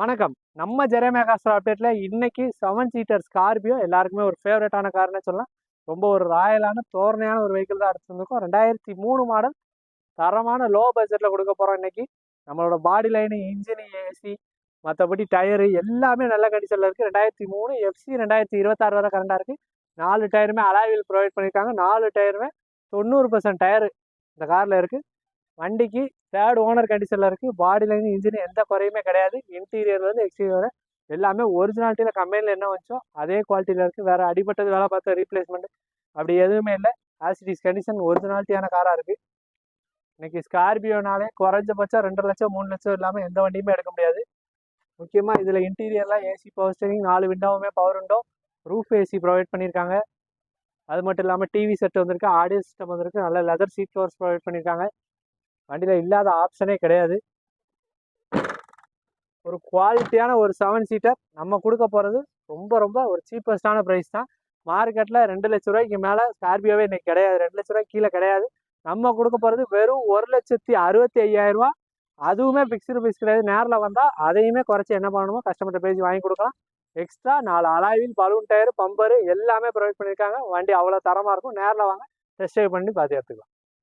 வணக்கம். நம்ம Jeremiah Castro அப்டேட்ல இன்னைக்கு 7 சீட்டர் ஸ்கார்பியோ எல்லாருக்குமே ஒரு ஃபேவரட்டான கார்னே சொல்லலாம். ரொம்ப ஒரு ராயலான தோரணையான ஒரு வெஹிக்கிள் தான் எடுத்து வந்திருக்கோம். 2003 மாடல் தரமான லோ பட்ஜெட்ல கொடுக்க போறோம் இன்னைக்கு. நம்மளோட பாடி லைனு, இன்ஜின், ஏசி, மற்றபடி டயரு எல்லாமே நல்ல கண்டிஷன்ல இருக்கு. 2003 எஃப்சி 2026 வரை கரண்டா இருக்கு. 4 டயருமே அலாய் வீல் ப்ரொவைட் பண்ணியிருக்காங்க. 4 டயருமே 90% டயரு இந்த கார்ல இருக்கு. வண்டிக்கு தேர்ட் ஓனர் கண்டிஷனில் இருக்குது. பாடி லைன், இன்ஜின் எந்த குறையுமே கிடையாது. இன்டீரியர்லேருந்து எக்ஸ்டீரியர் எல்லாமே ஒரிஜினாலிட்டியில் கம்பெனியில் என்ன வச்சோ அதே குவாலிட்டியில் இருக்குது. வேறு அடிபட்டது வேலை பார்த்த ரீப்ளேஸ்மெண்ட் அப்படி எதுவுமே இல்லை. ஆசிடிஸ் கண்டிஷன் ஒரிஜினாலிட்டியான காராக இருக்குது. இன்னைக்கு ஸ்கார்பியோனாலே குறைஞ்சபட்சம் 2 லட்சம் 3 லட்சம் இல்லாமல் எந்த வண்டியுமே எடுக்க முடியாது. முக்கியமாக இதில் இன்டீரியர்லாம் ஏசி, பவர் ஸ்டீரிங், 4 விண்டோவுமே power window, roof AC provide பண்ணியிருக்காங்க. அது மட்டும் இல்லாமல் டிவி செட் வந்திருக்கு, ஆடியோ சிஸ்டம் வந்திருக்கு, நல்ல லெதர் சீட் கவர்ஸ் ப்ரொவைட் பண்ணியிருக்காங்க. வண்டியில் இல்லாத ஆப்ஷனே கிடையாது. ஒரு குவாலிட்டியான ஒரு 7 சீட்டர் நம்ம கொடுக்க போகிறது ரொம்ப ரொம்ப ஒரு சீப்பஸ்டான ப்ரைஸ் தான். மார்க்கெட்டில் 2 லட்ச ரூபாய்க்கு மேலே ஸ்கார்பியோவே இன்னைக்கு கிடையாது. 2 லட்ச ரூபாய்க்கு கீழே கிடையாது. நம்ம கொடுக்க போகிறது வெறும் 1,65,000. அதுவுமே ஃபிக்ஸ்டு ப்ரைஸ் கிடையாது. நேரில் வந்தால் அதையுமே குறைச்சி என்ன பண்ணணுமோ கஸ்டமர்கிட்ட பேசி வாங்கி கொடுக்கலாம். எக்ஸ்ட்ரா 4 அலாயில், பலூன் டயர், பம்பரு எல்லாமே ப்ரொவைட் பண்ணியிருக்காங்க. வண்டி அவ்வளோ தரமாக இருக்கும். நேரில் வாங்க, டெஸ்ட் ட்ரைவ் பண்ணி பார்த்து எடுத்துக்கலாம்.